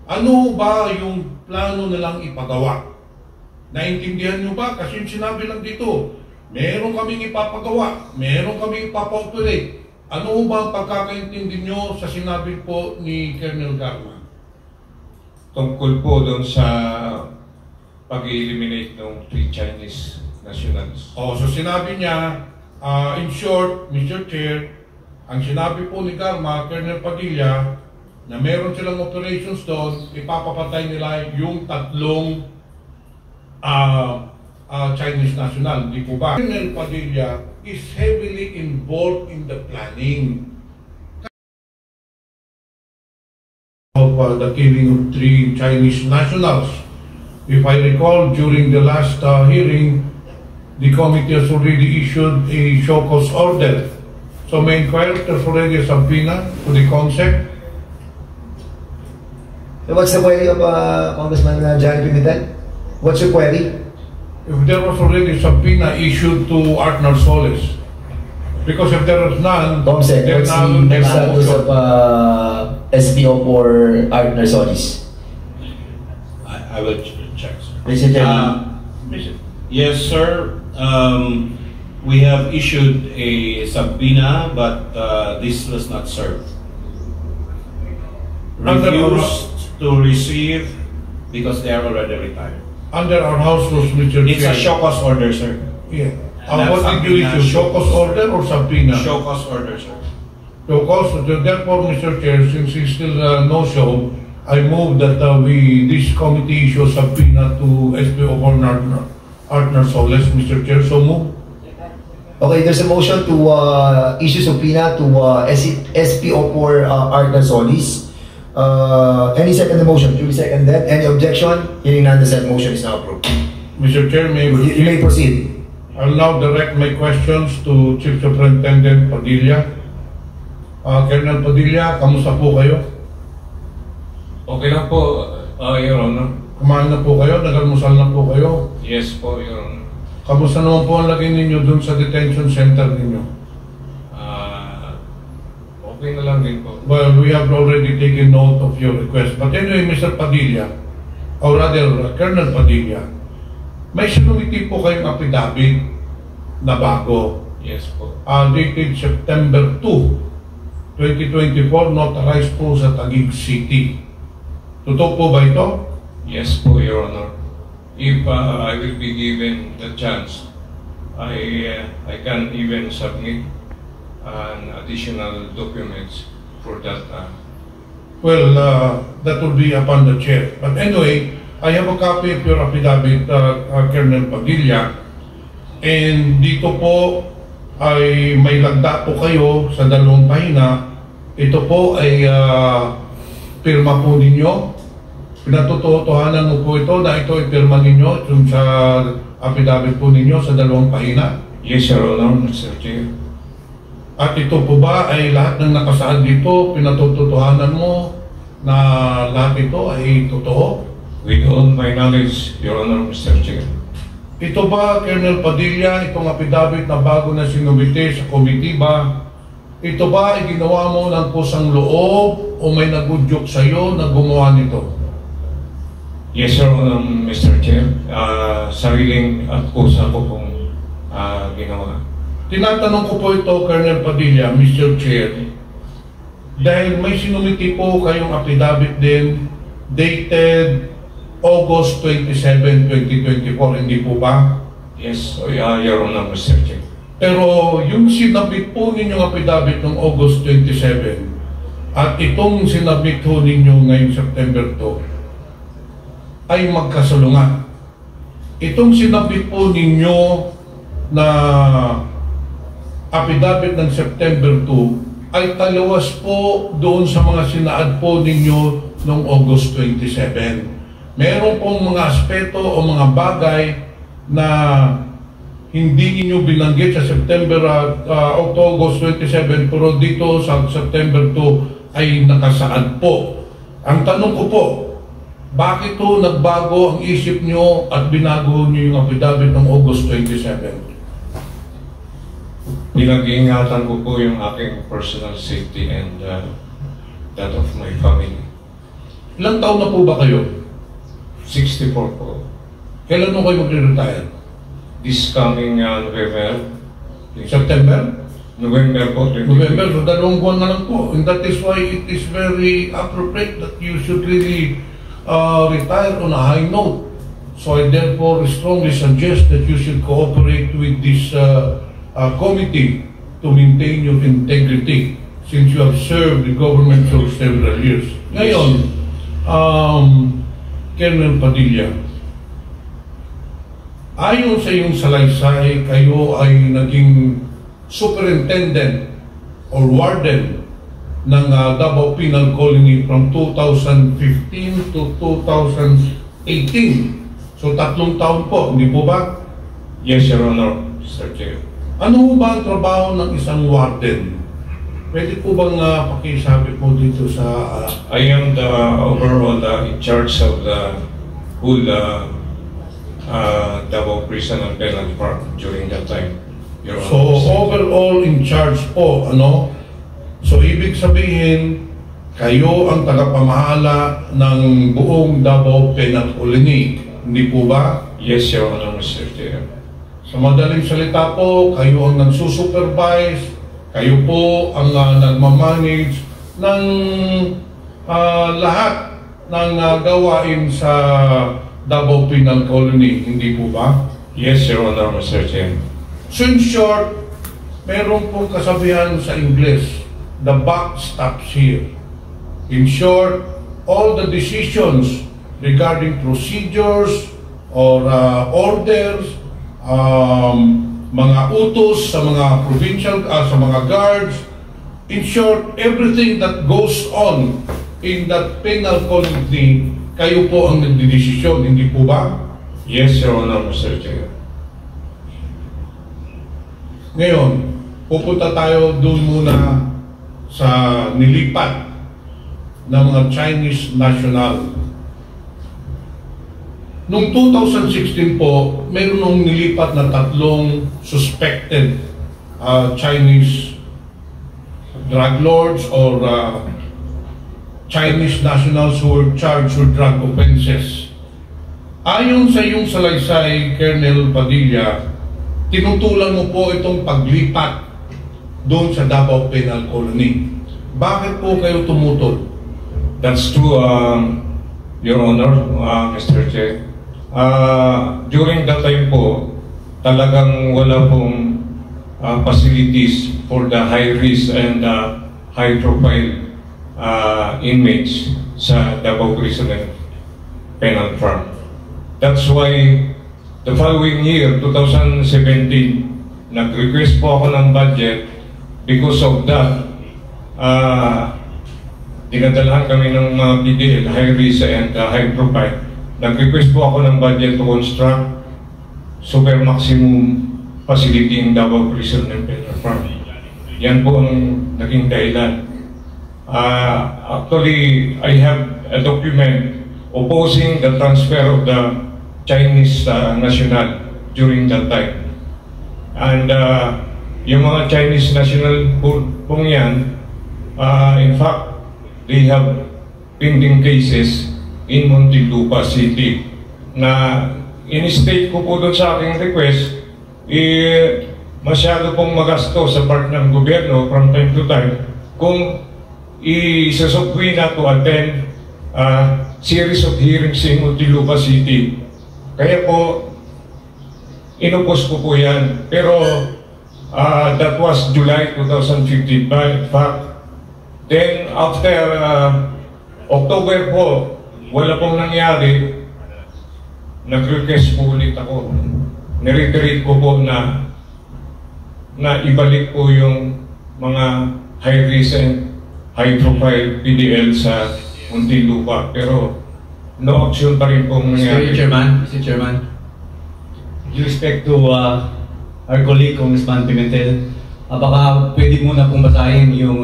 Ano ba yung plano nilang ipagawa? Naintindihan nyo ba? Kasi sinabi lang dito, meron kaming ipapagawa, meron kaming ipapa-operate. Ano ba ang pagkakaintindi nyo sa sinabi po ni Colonel Garma? Tungkol po doon sa pag-eliminate ng 3 Chinese nationals. So sinabi niya, in short, Mr. Chair, ang sinabi po ni Garma, Colonel Padilla, na meron silang operations doon, ipapapatay nila yung 3 Chinese national. Di po ba? Colonel Padilla is heavily involved in the planning of the killing of 3 Chinese nationals. If I recall, during the last hearing, the committee has already issued a show cause order. So may inquire there's already a subpoena to the concept. What's the query of Congressman Johnny Pimentel? What's your query? If there was already a subpoena issued to Arnold Solis, because if there is none, Comsec, then what's the status of SPO for Arnold Solis? I will check, sir. Mr. Chairman. Yes, sir. We have issued a subpoena, but this was not served. Refused to receive because they are already retired. Under our house rules, Mr. It's Chair. a show cause order, sir. Yeah. And What did you issue? Show cause order or subpoena? Show cause order, sir. Show cause. Therefore, Mr. Chair, since he's still no show, I move that this committee issue subpoena to SPO for Arnold Solis, Mr. Chair. So move. Okay, there's a motion to issue subpoena to SPO for Arnold Solis. Any second the motion? Duly seconded. Any objection? Hearing none, the said motion is now approved. Mr. Chair, You may proceed. I'll now direct my questions to Chief Superintendent Padilla. Colonel Padilla, kamusta po kayo? Okay lang po, Your Honor. Kumain na po kayo? Nag-almusal na po kayo? Yes po, Your Honor. Kamusta naman po ang lagay ninyo dun sa detention center ninyo? Okay na lang din po. Well, we have already taken note of your request. But anyway, Mr. Padilla, or rather, Colonel Padilla, may sinumiti po kayong affidavit na bago. Yes po. Dated September 2, 2024, notarized po sa Taguig City. Totoo po ba ito? Yes po, Your Honor. If I will be given the chance, I can even submit an additional documents for that. Well, that will be upon the chair. But anyway, I have a copy of your affidavit, Colonel Padilla. And dito po ay may lagda po kayo sa 2 pahina. Ito po ay pirma po ninyo. Pinatutuhanan mo po ito na ito ay pirma ninyo yung sa affidavit po ninyo sa 2 pahina. Yes, Your Honor, Mr. Chair. At ito po ba ay lahat ng nakasaad dito, pinatutuhanan mo na lahat ito ay totoo? With all my knowledge, Your Honor, Mr. Chair. Ito ba, Colonel Padilla, itong affidavit na bago na sinumite sa komitiba, ito ba ay ginawa mo ng kusang loob o may nagudyok sa iyo na gumawa nito? Yes, Your Honor, Mr. Chair. Sariling at kusa ko pong ginawa. Tinatanong ko po ito, Colonel Padilla, Mr. Chair, dahil may sinumiti po kayong affidavit din dated August 27, 2024, hindi po ba? Yes, Your Honor, Mr. Chair. Pero yung sinabit po ninyong affidavit noong August 27 at itong sinabit po ninyo ngayong September 2 ay magkasalungan. Itong sinabit po ninyo na affidavit ng September 2 ay taliwas po doon sa mga sinaad po ninyo noong August 27. Meron pong mga aspeto o mga bagay na hindi inyo binanggit sa September August 27 pero dito sa September 2 ay nakasaad po. Ang tanong ko po, bakit po nagbago ang isip nyo at binago nyo yung affidavit ng August 27? Pinag-iingatan ko po yung aking personal safety and that of my family. Ilang taon na po ba kayo? 64 po. Kailan mo kayo magre-retire? This coming November. September? November po. November, so 2 buwan na lang po. And that is why it is very appropriate that you should really retire on a high note. So I therefore strongly suggest that you should cooperate with this committee to maintain your integrity since you have served the government for several years. Ngayon, Colonel Padilla, ayon sa iyong salaysay, kayo ay naging superintendent or warden ng Davao Penal Colony from 2015 to 2018. So 3 taon po, hindi po ba? Yes, Your Honor, Mr. Chair. Ano ba ang trabaho ng isang warden? Pwede po bang pakisabi po dito sa... I am the overall in charge of the whole Davao Prison and Penal Park during that time. Your So Honor, overall in charge po, ano? So ibig sabihin, kayo ang tagapamahala ng buong Davao Penal Colony, hindi po ba? yes, Your Honor, Mr. Chair. Sa madaling salita po, kayo ang nagsusupervise, kayo po ang nagmamanage ng lahat ng gawain sa Davao Penal Colony, hindi po ba? Yes, Your Honor, Mr. Chair. So in short, meron pong kasabihan sa English, the buck stops here. In short, all the decisions regarding procedures or orders, mga utos sa mga provincial, sa mga guards, in short, everything that goes on in that penal colony, kayo po ang nagdidesisyon, hindi po ba? Yes, Your Honor, Mr. Chair. Ngayon, pupunta tayo doon muna sa nilipat ng mga Chinese national. Noong 2016 po, meron nung nilipat na 3 suspected Chinese drug lords or Chinese nationals who were charged with drug offenses. Ayon sa iyong salaysay, Colonel Padilla, tinutulan mo po itong paglipat doon sa Davao Penal Colony. Bakit po kayo tumutol? That's true, Your Honor, Mr. Chair. During that time po, talagang wala pong facilities for the high risk and high profile inmates sa Davao Prison and Penal Farm. That's why the following year, 2017, nag-request po ako ng budget. Because of that, dinadalahan kami ng mga PDL, high risk and high profile. Nag-request po ako ng budget to construct super maximum facility in Davao Prison and Penal Farm. Yan po ang naging dahilan. Actually, I have a document opposing the transfer of the Chinese national during that time. And yung mga Chinese national pong yan, in fact, they have pending cases in Muntinlupa City na in-state ko po doon sa aking request, masyado pong magasto sa part ng gobyerno from time to time kung isasubwi na to attend series of hearings in Muntinlupa City. Kaya po, inupos ko po yan. Pero that was July 2015 in fact. Then after October po, wala pong nangyari, nag-request po ulit ako. Nireiterate ko po na ibalik po yung mga high risk and high profile PDL sa Muntinlupa. Pero no action pa rin pong nangyari. Mr. Chairman, with respect to our colleague, Congressman Pimentel, baka pwede muna pong basahin yung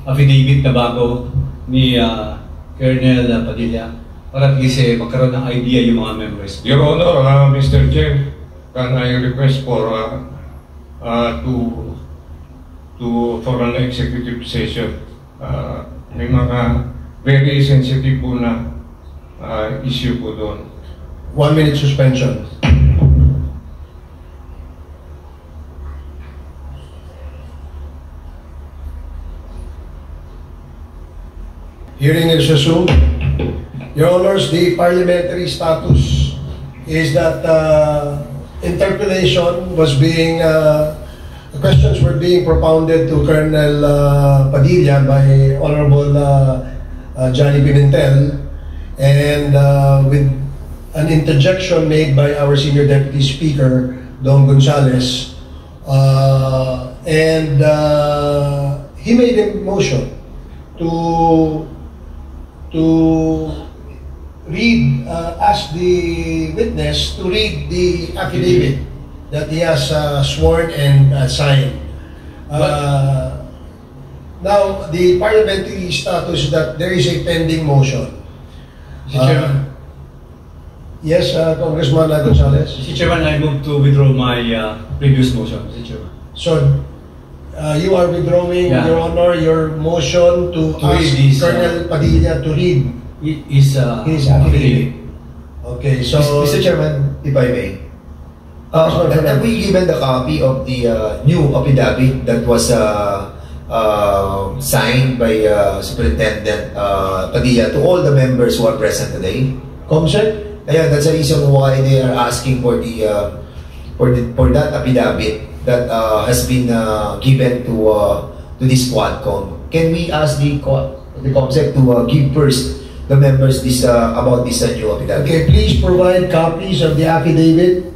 affidavit na bago ni Colonel Padilla para at least magkaroon ng idea yung mga members. Your Honor, Mr. Chair, can I request for for an executive session? May mga very sensitive po na issue po doon. 1 minute suspension. Hearing is resumed. Your Honors, the parliamentary status is that interpellation was being, questions were being propounded to Colonel Padilla by Honorable Johnny Pimentel, and with an interjection made by our Senior Deputy Speaker, Don Gonzales, and he made a motion to read, ask the witness to read the affidavit that he has sworn and signed. Now, the parliamentary status that there is a pending motion. Mr. Chairman. Yes, Congressman Gonzales. Mr. Chairman, I move to withdraw my previous motion, Mr. Chairman. So, you are withdrawing, Yeah. Your Honor, your motion to ask read this, Colonel Padilla to read His his affidavit. Okay, so... Mr. Chairman, if I may. Have we given the copy of the new affidavit that was signed by Superintendent Padilla to all the members who are present today? Comsec? Ayan, that's the reason why they are asking for for that affidavit that has been given to this Quadcom. Can we ask the COMSEC to give first the members this about this new affidavit? Okay, please provide copies of the affidavit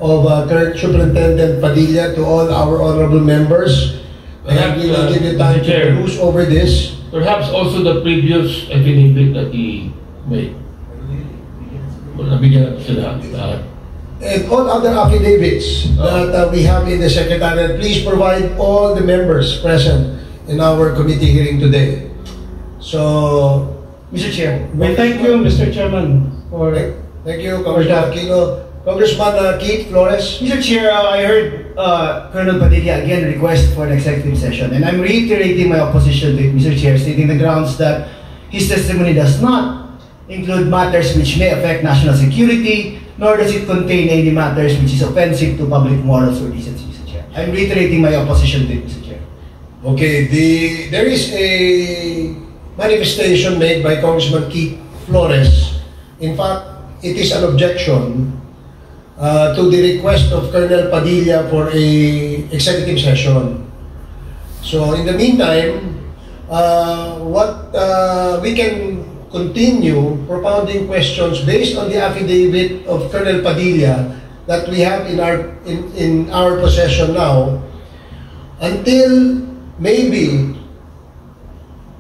of current Superintendent Padilla to all our honorable members. And we will give you time to peruse over this. Perhaps also the previous affidavit that he made. Nabigyan sila lahat. And all other affidavits that we have in the Secretariat, please provide all the members present in our committee hearing today. So, Mr. Chair. Well, thank you, Mr. Chairman, for thank you, Congressman Aquino. Congressman Keith Flores. Mr. Chair, I heard Colonel Padilla again request for an executive session, and I'm reiterating my opposition to it, Mr. Chair, stating the grounds that his testimony does not include matters which may affect national security, nor does it contain any matters which is offensive to public morals or decency, Mr. Chair. I'm reiterating my opposition to it, Mr. Chair. Okay, there is a manifestation made by Congressman Keith Flores. In fact, it is an objection to the request of Colonel Padilla for a executive session. So, in the meantime, we can continue propounding questions based on the affidavit of Colonel Padilla that we have in our possession now, until maybe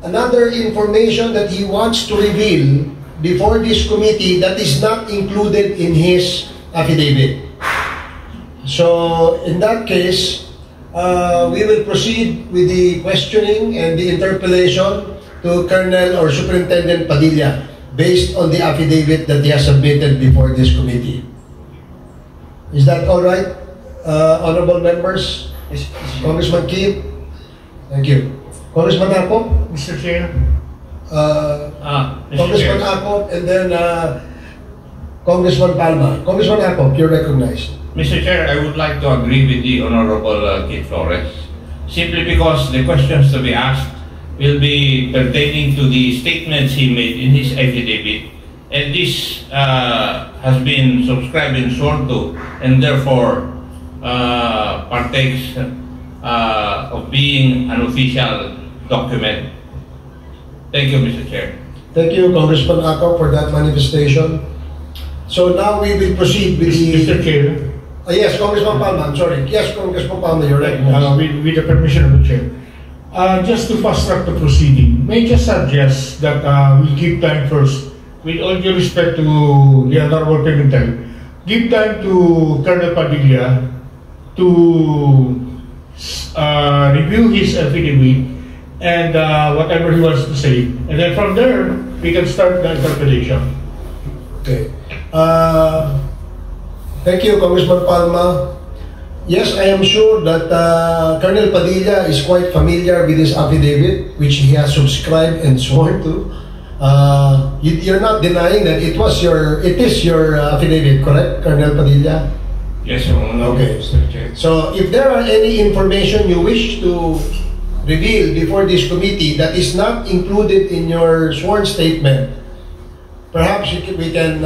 another information that he wants to reveal before this committee that is not included in his affidavit. So, in that case, we will proceed with the questioning and the interpellation to Colonel or Superintendent Padilla based on the affidavit that he has submitted before this committee. Is that all right, honorable members? Yes, Congressman Keith? Thank you. Congressman Ako? Mr. Chair. Congressman Ako, and then Congressman Palma. Congressman Ako, you're recognized. Mr. Chair, I would like to agree with the Honorable Keith Flores, simply because the questions to be asked will be pertaining to the statements he made in his affidavit, and this has been subscribed and sworn to, and therefore partakes of being an official document. Thank you, Mr. Chair. Thank you, Congressman Ako, for that manifestation. So now we will proceed with the... Mr. Chair. Yes, Congressman Palma, I'm sorry. Yes, Congressman Palma, you're recognized. With the permission of the Chair. Just to fast track the proceeding, may I just suggest that we give time first, with all due respect to the Honorable Pimentel, give time to Colonel Padilla to review his affidavit and whatever he wants to say, and then from there we can start the interpretation. Okay. Thank you, Congressman Palma. Yes, I am sure that Colonel Padilla is quite familiar with this affidavit, which he has subscribed and sworn to. You're not denying that it is your affidavit, correct, Colonel Padilla? Yes, Your Honor. Okay. Mr. Chair. So, if there are any information you wish to reveal before this committee that is not included in your sworn statement, perhaps we can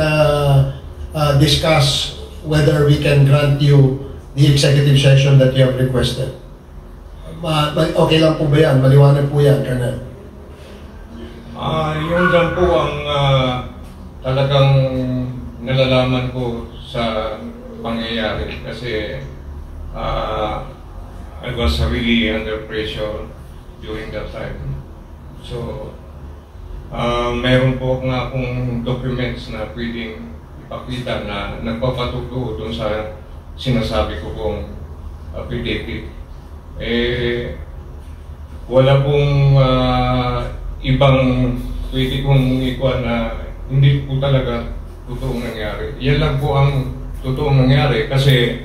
discuss whether we can grant you the executive session that you have requested. Okay lang po ba yan? Maliwanag po yan, Colonel. Yun lang po ang talagang nalalaman ko sa pangyayari kasi I was really under pressure during that time. So, meron po nga akong documents na pwedeng ipakita na nagpapatuto doon sa sinasabi ko pong affidavit. Wala pong ibang pwede kong ikuha na hindi po talaga totoong nangyari. Yan lang po ang totoong nangyari kasi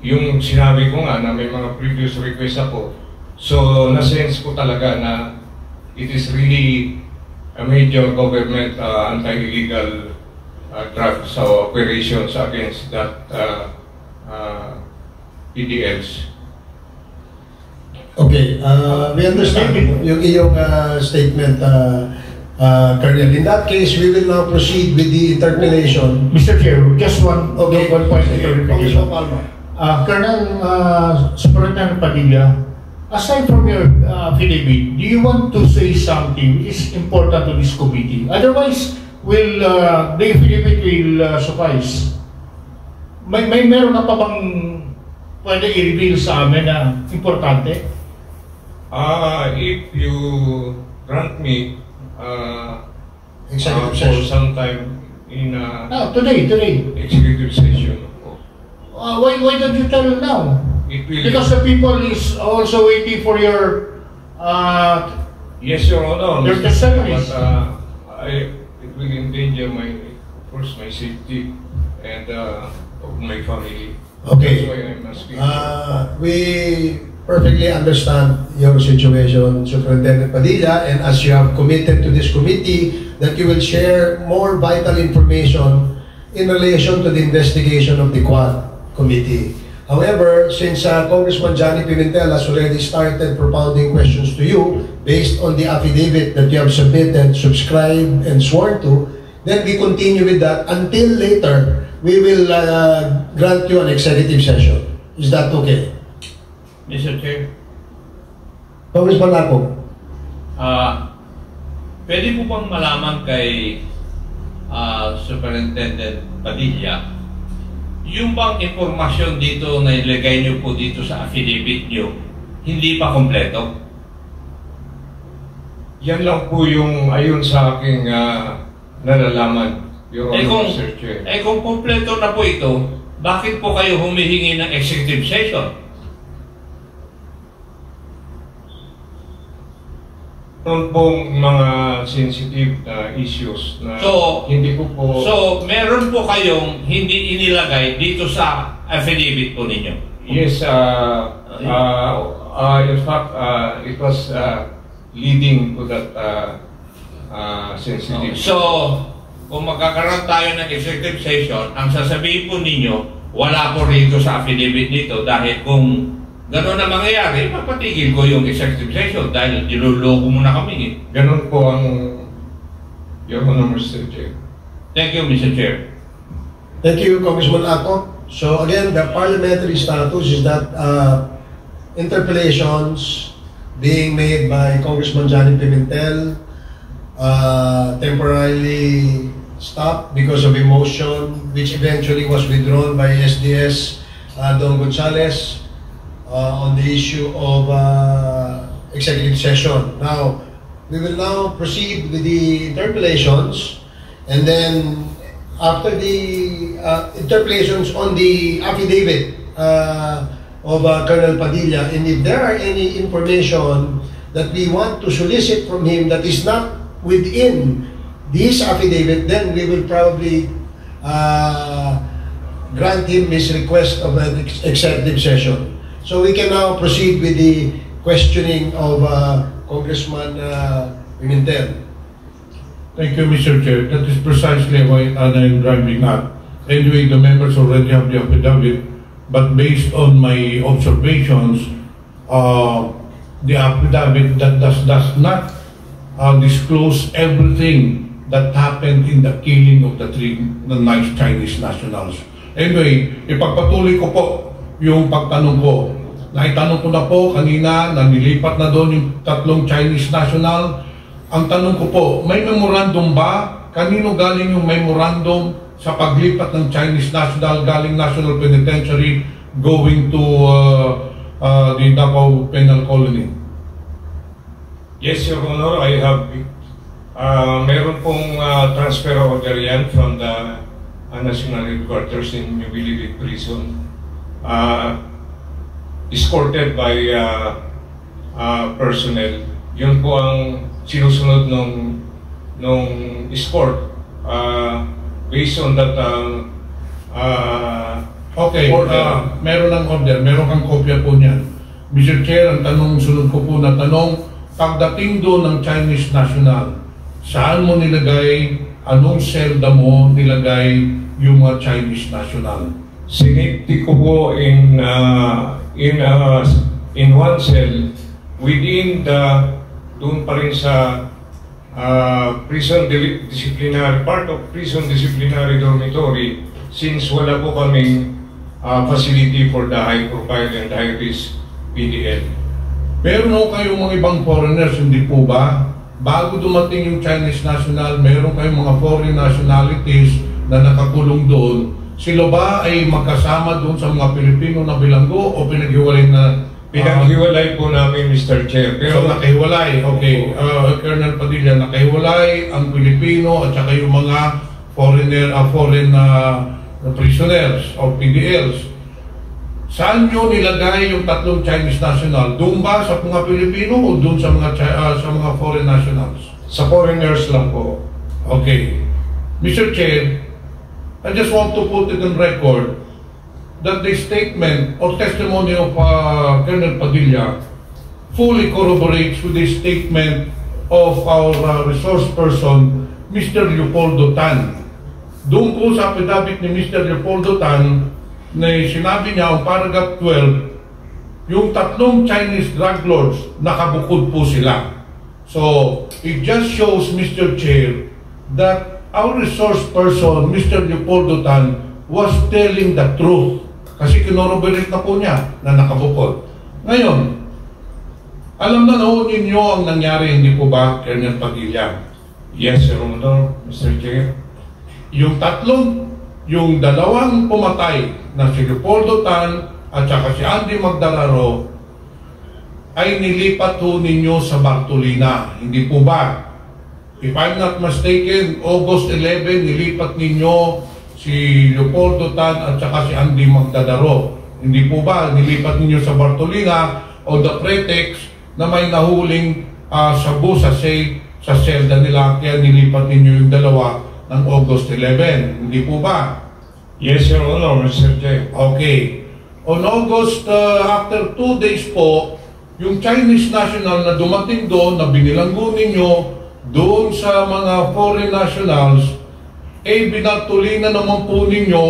yung sinabi ko nga na may mga previous request ako, so na-sense ko talaga na it is really a major government anti-illegal drugs operations against that PDLs. Okay, we understand yung iyong statement, Colonel. In that case, we will now proceed with the interpellation. Mr. Chair, just one point of clarification. Palma. Colonel Superintendent Padilla, aside from your affidavit, do you want to say something which is important to this committee? Otherwise, the affidavit will suffice. Meron ka pa bang pwede i-reveal sa amin na importante? If you grant me Executive for session. some time in Today. executive session, Why don't you tell now? it will. Because the people is also waiting for your Yes, Your Honor. There's Mr. the service. But it will endanger my safety and of my family. Okay. That's why I'm asking. We perfectly understand your situation, Superintendent Padilla, and as you have committed to this committee that you will share more vital information in relation to the investigation of the Quad Committee. However, since Congressman Johnny Pimentel has already started propounding questions to you based on the affidavit that you have submitted, subscribed, and sworn to, then we continue with that until later we will grant you an executive session. Is that okay? Mr. Chair, Congressman Laco. pwede po bang malaman kay Superintendent Padilla yung bang impormasyon dito na ilagay nyo po dito sa affidavit nyo hindi pa kompleto? Yan lang po yung ayon sa aking nalalaman, Your Honor, Mr. Chair. Kung kompleto na po ito, bakit po kayo humihingi ng executive session? Meron pong mga sensitive na issues na hindi ko po... So, meron po kayong hindi inilagay dito sa affidavit po ninyo? Yes, in fact, it was leading to that sensitive. So, kung magkakaroon tayo ng executive session, ang sasabihin po ninyo, wala po rito sa affidavit nito dahil kung gano'n na mangyayari, mapatigil ko yung executive session dahil niloloko mo na kami. Ganon po ang Your Honor, Mr. Chair. Thank you, Mr. Chair. Thank you, Congressman Laco. So again, the parliamentary status is that interpellations being made by Congressman Johnny Pimentel temporarily stopped because of emotion, which eventually was withdrawn by SDS Don Gonzales on the issue of executive session. Now, we will now proceed with the interpellations, and then after the interpellations on the affidavit of Colonel Padilla, and if there are any information that we want to solicit from him that is not within this affidavit, then we will probably grant him his request of an executive session. So we can now proceed with the questioning of Congressman Pimentel. Thank you, Mr. Chair. That is precisely why I'm driving at. Anyway, the members already have the affidavit, but based on my observations, the affidavit that does not disclose everything that happened in the killing of the nice Chinese nationals. Anyway, ipagpatuloy ko po yung pagtanong ko. Naitanong ko na po kanina na nilipat na doon yung 3 Chinese national. Ang tanong ko po, may memorandum ba? Kanino galing yung memorandum sa paglipat ng Chinese national galing National Penitentiary going to the Davao Penal Colony? Yes, Your Honor, I have. Meron pong transfer order yan from the National Headquarters in New Bilibid Prison, escorted by personnel. Yun po ang sinusunod nung escort. Based on that order. Meron ng order, meron kang kopya po niyan. Mr. Chair, ang sunod ko po na tanong, pagdating doon ng Chinese national, saan mo nilagay, anong selda mo nilagay yung mga Chinese national? Sinipti ko po in one cell within doon pa rin sa prison disciplinary, part of prison disciplinary dormitory, since wala po kaming facility for the high profile and high risk PDL. Meron ho kayong mga ibang foreigners, hindi po ba? Bago dumating yung Chinese national, meron kayong mga foreign nationalities na nakakulong doon. Sila ba ay magkasama doon sa mga Pilipino na bilanggo o pinaghiwalay na? Pinaghiwalay po namin, Mr. Chair. Pero nakahiwalay, okay. Colonel Padilla, nakahiwalay ang Pilipino at saka yung mga foreign prisoners o PDLs. Saan nyo nilagay yung 3 Chinese national? Doon ba sa mga Pilipino o doon sa mga foreign nationals? Sa foreigners lang po. Okay. Mr. Chair, I just want to put it on record that the statement or testimony of Colonel Padilla fully corroborates with the statement of our resource person, Mr. Leopoldo Tan. Doon po sa affidavit ni Mr. Leopoldo Tan, na sinabi niya ang paragraph 12, yung 3 Chinese drug lords, nakabukod po sila. So, it just shows, Mr. Chair, that our resource person, Mr. Leopoldo Tan, was telling the truth. Kasi kinorroborate na po niya na nakabukod. Ngayon, alam na noon ninyo ang nangyari, hindi po ba, Colonel Padilla? Yes, Your Honor, Mr. Chair. Yung 2 pumatay na si Leopoldo Tan at saka si Andy Magdalaro ay nilipat ho ninyo sa Bartolina, hindi po ba? If I'm not mistaken, August 11 nilipat ninyo si Leopoldo Tan at saka si Andy Magdalaro, hindi po ba? Nilipat ninyo sa Bartolina o the pretext na may nahuling sabu sa selda nila, kaya nilipat ninyo yung 2 ng August 11, hindi po ba? Yes, Your Honor, Mr. Chair. Okay. On August, after 2 days po, yung Chinese national na dumating doon, na binilanggo ninyo doon sa mga foreign nationals, binatulina naman po ninyo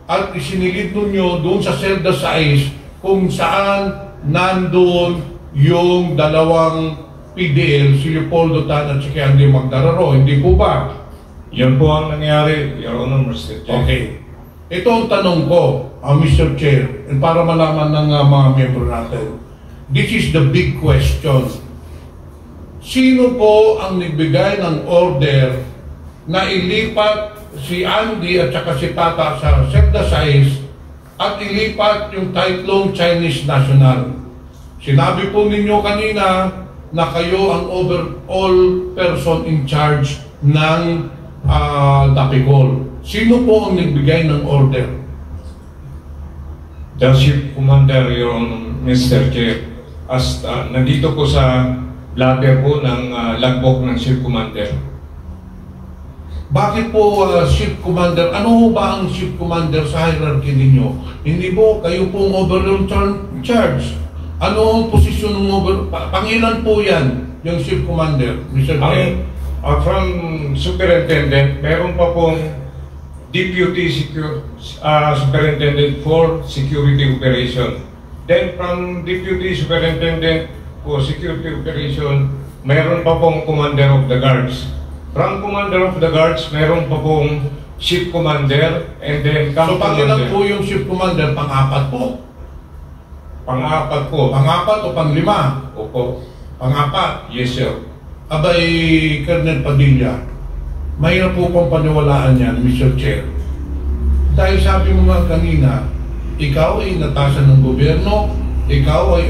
at isinilid ninyo doon sa selda 6 kung saan nandun yung 2 PDL, si Leopoldo Tan at si Andy Magdalaro, hindi po ba? Yan po ang nangyari, Your Honor, Mr. Chair. Okay. Ito ang tanong ko, Mr. Chair, para malaman ng mga miyembro natin. This is the big question. Sino po ang nagbigay ng order na ilipat si Andy at saka si Tata sa Selda 6 at ilipat yung 3 Chinese national? Sinabi po ninyo kanina na kayo ang overall person in charge ng Dapicol. Sino po ang nagbigay ng order? The Chief Commander, Your Honor, Mr. Chair. Nandito po sa blatter po ng logbook ng Chief Commander. Bakit po ship commander? Ano ho ba ang ship commander sa hierarchy ninyo? Hindi po, kayo pong overall charge. Ano ang posisyon ng pangilan po yan, yung ship commander, Mr. Chair? From superintendent, meron pa pong deputy superintendent for security operation. Then from deputy superintendent for security operation, meron pa pong commander of the guards. From commander of the guards, meron pa pong ship commander, and then So pangilan po yung ship commander? Pang-apat po? Pang-apat po. Pang-apat o pang-lima? Opo. Pang-apat? Yes, sir. Abay, Colonel Padilla, mahirap po pang paniwalaan yan, Mr. Chair. Dahil sabi mo nga kanina, ikaw ay natasan ng gobyerno, ikaw ay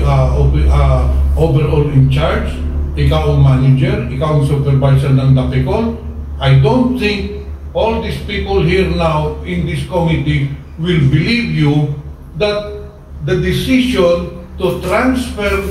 overall in charge, ikaw ang manager, ikaw ang supervisor ng DAPECOL. I don't think all these people here now in this committee will believe you that the decision to transfer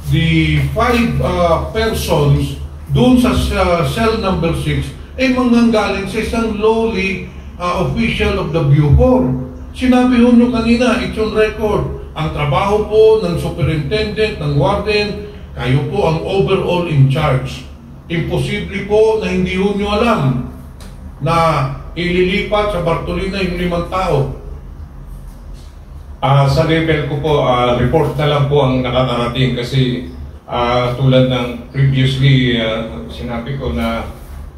the 5 persons doon sa cell number 6 ay manggagaling sa isang lowly official of the Bucor. Sinabi ho nyo kanina, it's on record. Ang trabaho po ng superintendent, ng warden, kayo po ang overall in charge. Imposible po na hindi ho nyo alam na ililipat sa Bartolina yung 5 tao. Sa level ko po, report na lang po ang nakakarating kasi tulad ng previously sinabi ko na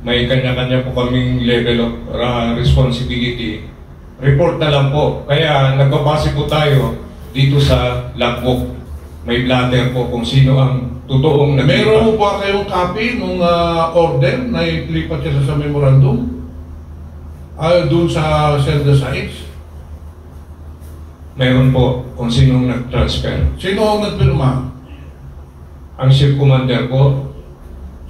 may kanya-kanya po kaming level of responsibility. Report na lang po. Kaya nagbabase po tayo dito sa logbook. May blatter po kung sino ang totoong naglipat. Meron mo ba kayong copy ng order na ilipat siya sa memorandum? Doon sa Zelda Sites? Meron po kung sino ang nag-transfer. Sino ang nagpirma? Ang ship commander po.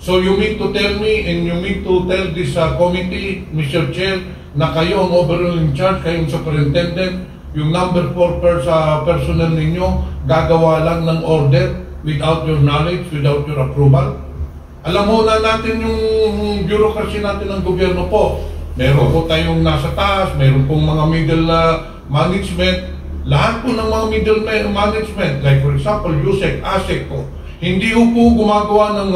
So you mean to tell me and you mean to tell this committee, Mr. Chair, na kayo ang overall in charge, kayong superintendent, yung number 4 personnel ninyo, gagawa lang ng order without your knowledge, without your approval? Alam mo na natin yung bureaucracy natin ng gobyerno po. Meron po tayong nasa taas, meron pong mga middle management. Lahat po ng mga middle management, like for example, USEC, ASEC po, hindi po gumagawa ng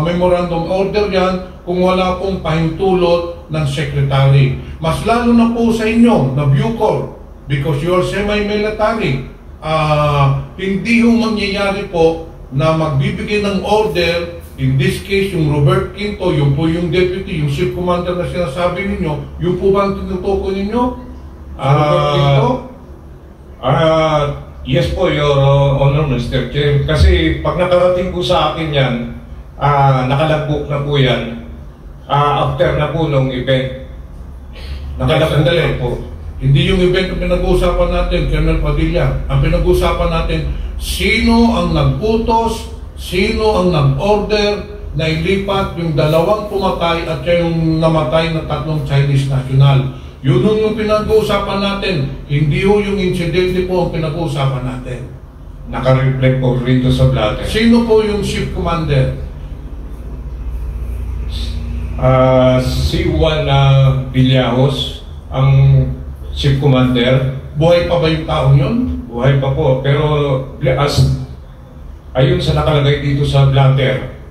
memorandum order yan kung wala pong pahintulot ng secretary. Mas lalo na po sa inyo, na Bucor, because you are semi-military. Hindi ho mangyayari po na magbibigay ng order, in this case, yung Robert Quinto, yung po yung deputy, yung ship commander na sinasabi ninyo, yung po ba ang tinutukoy ninyo? Robert Quinto? Yes po, Your Honor, Mr. Chair. Kasi pag nakarating po sa akin yan, nakalagbook na po yan, after na po nung event. Nakalagbook po. Hindi yung event ang pinag-uusapan natin, Colonel Padilla. Ang pinag-uusapan natin, sino ang nag-utos, sino ang nag-order na ilipat yung 2 pumatay at yung namatay na 3 Chinese national. Yun yung pinag-uusapan natin. Hindi yung incidente po ang pinag-uusapan natin. Naka-reflect po rito sa blatter. Sino po yung ship commander? Si Juan Villajos, ang ship commander. Buhay pa ba yung taong yun? Buhay pa po. Pero ayun sa nakalagay dito sa blatter,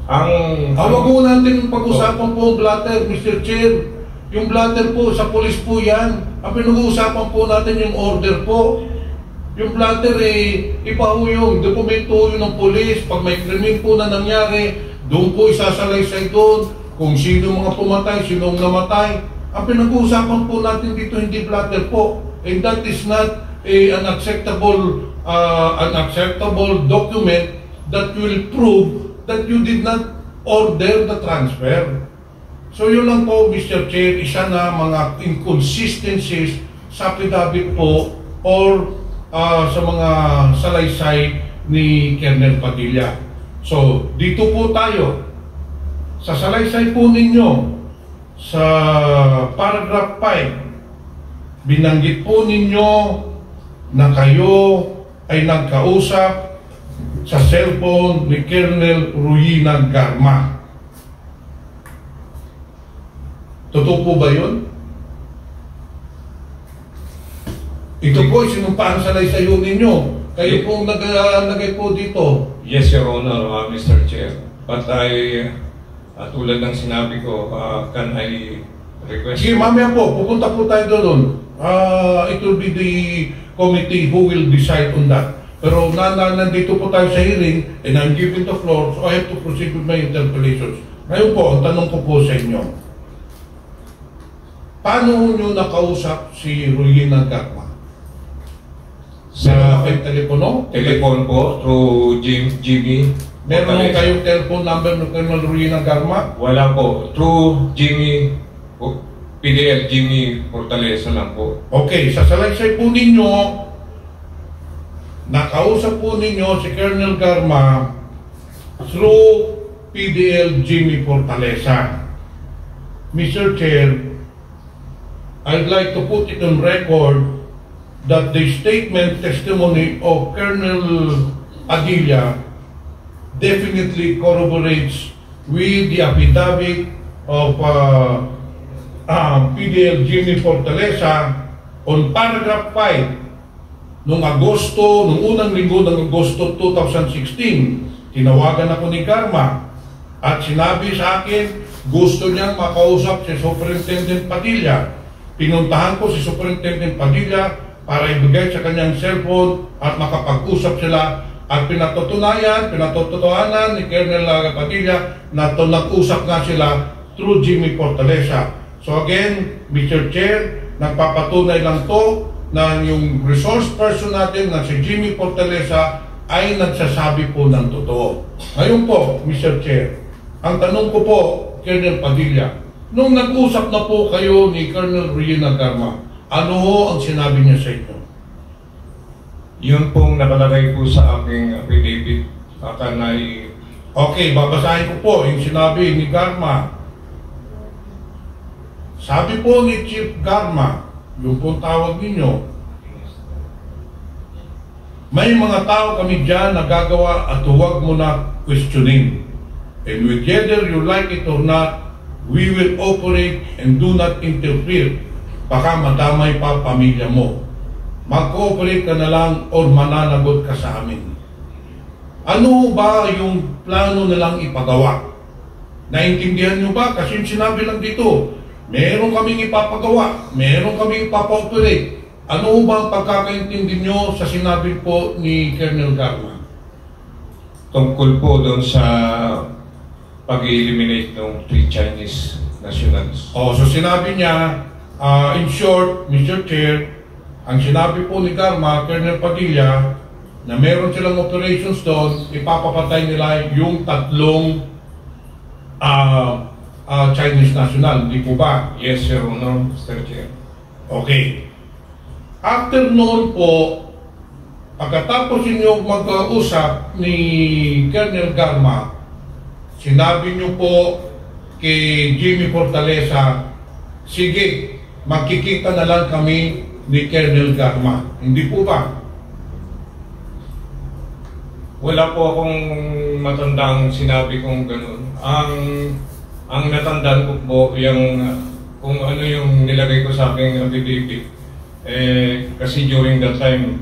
Huwag mo natin pag-usapan po blatter, Mr. Chair. Yung blatter po, sa polis po yan. Ang pinag-uusapan po natin yung order po. Yung blatter iba po yung dokumento yun ng polis. Pag may krimen po na nangyari, doon po isasalaysay doon kung sino mga pumatay, sino ang namatay. Ang pinag-uusapan po natin dito hindi blatter po. And that is not an acceptable document that will prove that you did not order the transfer. So yun lang po, Mr. Chair, isa na mga inconsistencies sa affidavit po or sa mga salaysay ni Colonel Padilla. So dito po tayo, sa salaysay po ninyo, sa paragraph 5, binanggit po ninyo na kayo ay nagkausap sa cellphone ni Colonel Ruina Garma. Totoo po ba yun? Ito po, sinumpaan sa laysayo ninyo. Kayo pong naglagay po dito. Yes, Your Honor, Mr. Chair. But tulad ng sinabi ko, can I request... Sige, mamaya po, pupunta po tayo doon. It will be the committee who will decide on that. Pero nandito po tayo sa hearing and I'm giving the floor, so I have to proceed with my interpellations. Ngayon po, ang tanong ko po sa inyo, paano nyo nakausap si Rowena Garma? Sa telepono? Telephone po, through Jimmy. Meron kayong telephone number ng Colonel Rowena Garma? Wala po. Through Jimmy, PDL Jimmy Fortaleza lang po. Okay, sa salaysay po ninyo, nakausap po ninyo si Colonel Garma through PDL Jimmy Fortaleza. Mr. Chair, I'd like to put it on record that the statement testimony of Colonel Padilla definitely corroborates with the affidavit of PDL Jimmy Fortaleza on paragraph 5 nung unang linggo ng Agosto 2016. Tinawagan ako ni Garma at sinabi sa akin gusto niyang makausap si Superintendent Padilla. Pinuntahan ko si Superintendent Padilla para ibigay sa kanyang cellphone at makapag-usap sila at pinatotohanan ni Colonel Padilla na nag-usap nga sila through Jimmy Fortaleza. So again, Mr. Chair, nagpapatunay lang to na yung resource person natin na si Jimmy Fortaleza ay nagsasabi po ng totoo. Ngayon po, Mr. Chair, ang tanong ko po, Colonel Padilla, nung nag-usap na po kayo ni Colonel Rowena Garma, ano ho ang sinabi niya sa inyo? Yun pong nakalagay po sa aking affidavit. Okay, babasahin ko po yung sinabi ni Garma. Sabi po ni Chief Garma, yung pong tawag ninyo, may mga tao kami dyan na gagawa at huwag mo na questioning. And whether you like it or not, we will operate and do not interfere. Baka madamay pa pamilya mo. Mag-cooperate ka na lang or mananagot ka sa amin. Ano ba yung plano nilang ipagawa? Naintindihan nyo ba? Kasi sinabi lang dito, meron kaming ipapagawa, meron kaming ipapa-operate. Ano ba ang pagkakaintindi nyo sa sinabi po ni Colonel Garma? Tungkol po doon sa pag-eliminate ng 3 Chinese nationals. So sinabi niya, in short, Mr. Chair, ang sinabi po ni Garma, Colonel Padilla, na meron silang operations doon, ipapapatay nila yung 3 Chinese national, di po ba? Yes, Your Honor, Mr. Chair. Okay. After noon po, pagkatapos inyo mag-usap ni Colonel Garma, sinabi niyo po kay Jimmy Fortaleza, sige, magkikita na lang kami ni Colonel Garma. Hindi po ba? Wala po akong matandang sinabi kong ganun. Ang natandaan ko po yung kung ano yung nilagay ko sa aking affidavit. Kasi during that time,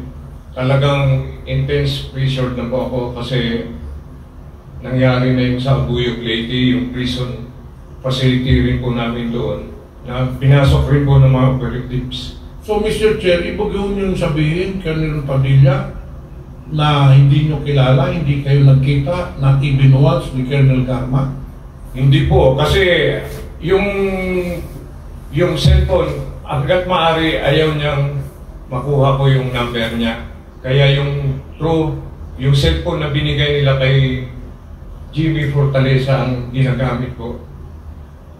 talagang intense pressure na po ako kasi nangyari na yung sa Abuyog Leyte, yung prison facility rin po namin doon na pinasok rin po ng mga operatives. So Mr. Chair, ibig nyo sabihin, Colonel Padilla, na hindi nyo kilala, hindi kayo nagkita na ibinuwans ni Colonel Garma? Hindi po, kasi yung cellphone, hanggat maaari ayaw niyang makuha ko yung number niya. Kaya yung cellphone na binigay nila kay Jimmy Fortaleza ang ginagamit ko.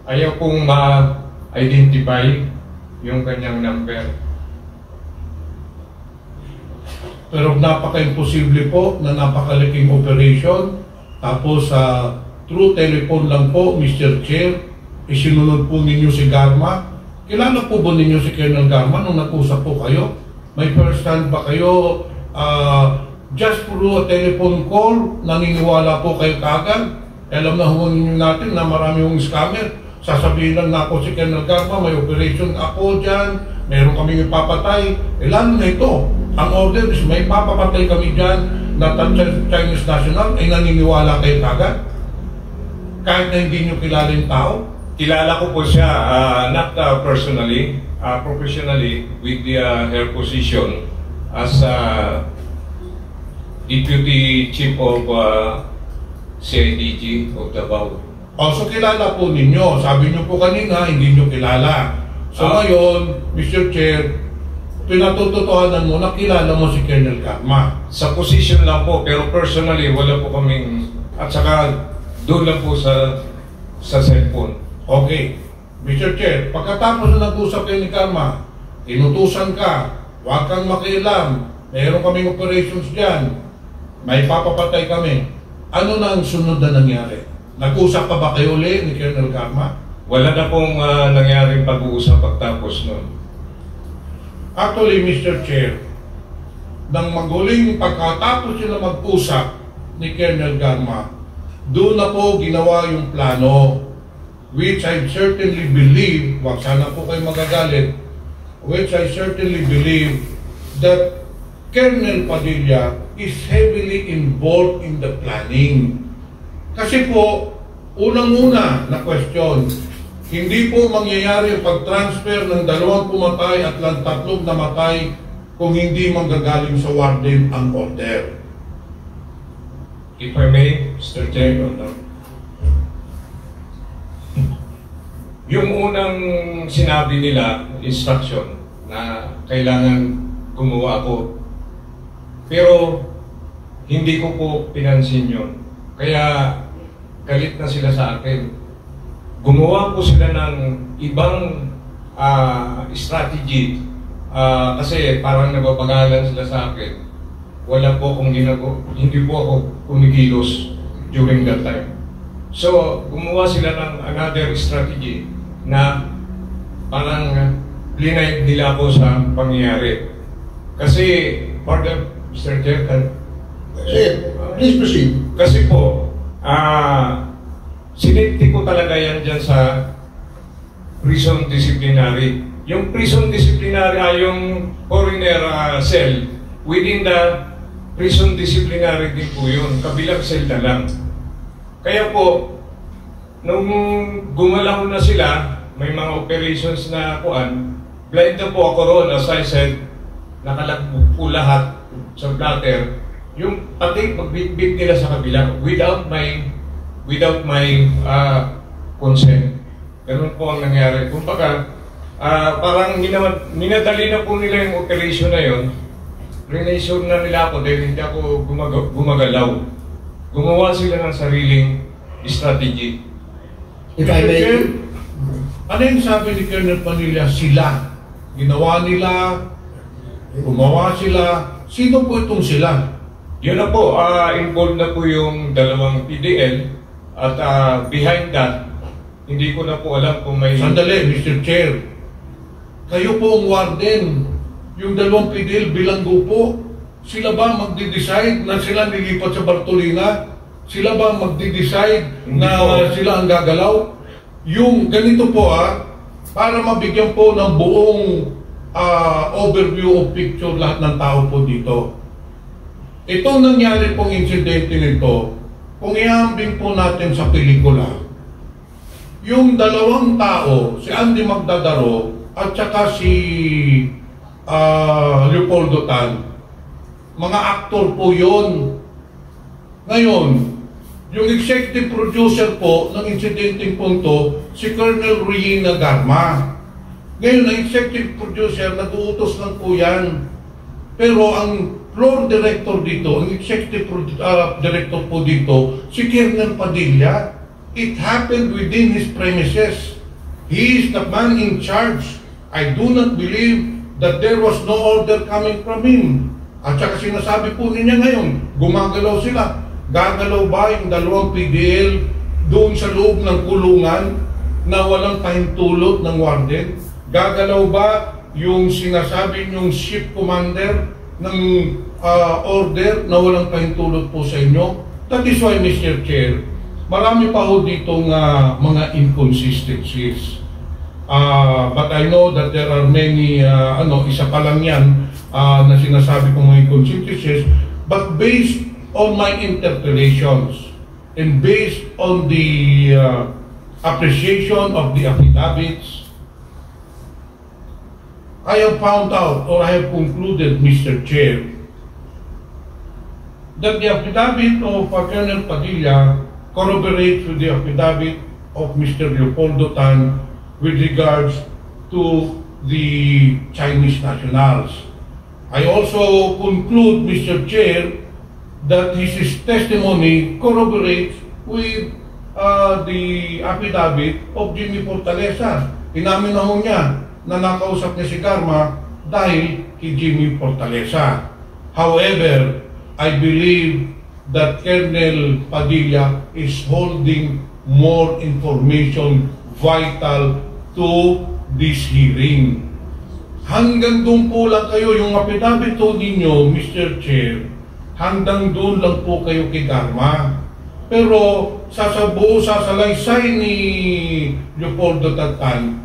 Ayaw kong ma-identify yung kanyang number. Pero napaka-imposible po na napakalaking operation. Tapos through telephone lang po, Mr. Chair, isinunod po ninyo si Garma. Kilala po ba ninyo si Colonel Garma nung nag-usap po kayo? May first hand ba kayo? Just through a telephone call, naniniwala po kayo kagad? Alam na natin na marami yung scammer. sasabihin lang na ako si Colonel Garma, may operation ako dyan, meron kaming ipapatay. Lalo na ito, ang order is may papapatay kami dyan na Chinese national, ay naniniwala kayo kagad? Kahit na hindi nyo kilala yung tao? Kilala ko po siya, not personally, professionally, with her position as Deputy Chief of CIDG of Davao. So kilala po ninyo. Sabi nyo po kanina, hindi nyo kilala. So ngayon, Mr. Chair, pinatututuhanan mo na kilala mo si Colonel Garma. Sa position lang po, pero personally, wala po kaming, at saka doon lang po sa cellphone. Okay. Mr. Chair, pagkatapos na nag-usap kayo ni Garma, inutusan ka, huwag kang makialam, meron kaming operations dyan, may papapatay kami. Ano na ang sunod na nangyari? Nag-usap pa ba kayo ulit ni Colonel Garma? Wala na pong nangyaring pag-uusap pagtapos nun. Actually, Mr. Chair, nang maguling pagkatapos sila mag-usap ni Colonel Garma, doon na po ginawa yung plano, which I certainly believe, wag sana po kayo magagalit, which I certainly believe that Colonel Padilla is heavily involved in the planning. Kasi po, unang-una na question, hindi po mangyayari ang pag-transfer ng 2 pumatay at 3 namatay kung hindi manggagaling sa warden ang order. If I may, Mr. Chair, yung unang sinabi nila, instruction, na kailangan gumawa ako. Pero, hindi ko po pinansin yun. Kaya, galit na sila sa akin. Gumawa po sila ng ibang strategy. Kasi parang nababagalan sila sa akin. Wala po akong ginagawa. Hindi po ako kumikilos during that time. So, gumawa sila ng another strategy na parang linay nila ako sa pangyayari. Kasi, pardon, Mr. Chair, please proceed. Kasi po, sinipti ko talaga yan dyan sa prison disciplinary. Yung prison disciplinary ay yung foreigner cell. Within the prison disciplinary din po yun. Kabilang cell na lang. Kaya po, nung gumalaw na sila, may mga operations na kuan, blind na po ako roon. As I said, nakalagbo po lahat sa blatter. Yung pati pagbitbit nila sa kabila without my consent. Ganun po ang nangyari. Kumbaga, parang minadali na po nila yung operation na yun. Renaissance na nila ako dahil hindi ako gumagalaw. Gumawa sila ng sariling strategy. If I may... Ano yung sabi ni Colonel Padilla? Sila. Ginawa nila, gumawa sila. Sino po itong sila? Yun na po, involved na po yung 2 PDL at behind that, hindi ko na po alam kung may... Sandali, Mr. Chair. Kayo po ang warden. Yung 2 PDL bilanggo po. Sila ba magde-decide na sila nilipat sa Bartolina? Sila ba magde-decide na sila ang gagalaw? Yung ganito po para mabigyan po ng buong overview of picture lahat ng tao po dito. Itong nangyari pong insidente nito, kung ihambing po natin sa pelikula, yung 2 tao, si Andy Magdadaro at saka si Leopoldo Tan, mga aktor po yun. Ngayon, yung executive producer po ng insidenteng punto, si Colonel Reyna Garma. Ngayon, ang executive producer, nag-uutos lang po yan. Pero ang floor director dito, ang executive director po dito, si Colonel Padilla. It happened within his premises. He is the man in charge. I do not believe that there was no order coming from him. At saka sinasabi po niya ngayon, gumagalaw sila. Gagalaw ba yung 2 PDL doon sa loob ng kulungan na walang pahintulot ng warden? Gagalaw ba yung sinasabi yung ship commander ng order na walang pahintulot po sa inyo? That is why, Mr. Chair, marami pa ho ditong mga inconsistencies. But I know that there are many, isa pa lang yan na sinasabi kong mga inconsistencies, but based on my interpellations and based on the appreciation of the affidavits, I have found out, or I have concluded, Mr. Chair, that the affidavit of Colonel Padilla corroborates with the affidavit of Mr. Leopoldo Tan with regards to the Chinese nationals. I also conclude, Mr. Chair, that his testimony corroborates with the affidavit of Jimmy Fortaleza. Inamin na ho niya na nakausap niya si Garma dahil kay Jimmy Fortaleza. However, I believe that Colonel Padilla is holding more information vital to this hearing. Hanggang doon po lang kayo, yung affidavit po ninyo, Mr. Chair, hanggang doon lang po kayo kay Garma. Pero sa salaysay ni Leopoldo Tan,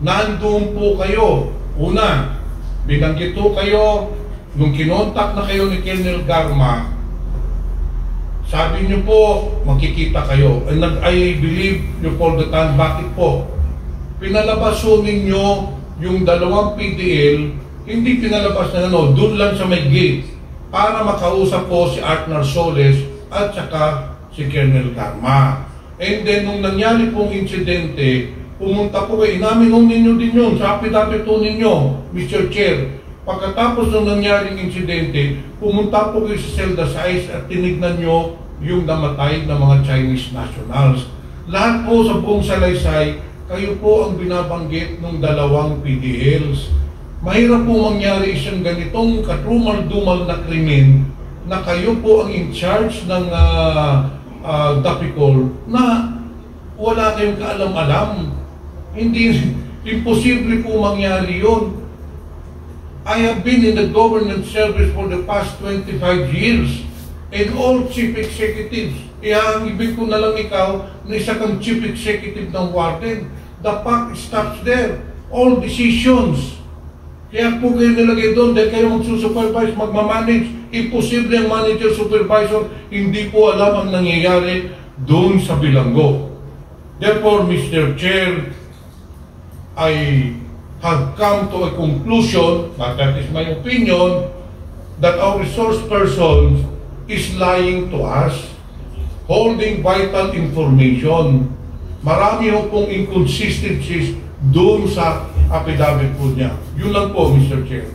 nandoon po kayo. Una, binanggit po kayo, nung kinontak na kayo ni Colonel Garma, sabi niyo po, magkikita kayo. And I believe, Leopoldo Tan, bakit po? Pinalabas po ninyo yung dalawang PDL, hindi pinalabas na doon lang sa may gate, para makausap po si Art Narsoles at saka si Colonel Garma. And then, nung nangyari pong insidente, pumunta po kayo, inamin ninyo din yun, sa affidavit po ninyo, Mr. Chair. Pagkatapos ng nangyaring insidente, pumunta po kayo sa Celda Size at tinignan nyo yung namatay na mga Chinese nationals. Lahat po sa buong salaysay, kayo po ang binabanggit ng dalawang PDLs. Mahirap po mangyari isang ganitong katrumal-dumal na krimen na kayo po ang in charge ng Dapicol na wala kayong kaalam-alam. Hindi, imposible po mangyari yun. I have been in the government service for the past 25 years and all chief executives. Ang ibig ko na lang ikaw na isa kang chief executive ng warden. The buck stops there. All decisions. Kaya po kayo nilagay doon dahil kayo magsusupervise, magmamanage. Imposible ang manager, supervisor, hindi po alam ang nangyayari doon sa bilanggo. Therefore, Mr. Chair, I have come to a conclusion, but that is my opinion, that our resource person is lying to us, holding vital information. Marami ho pong inconsistencies doon sa affidavit po niya. Yun lang po, Mr. Chair.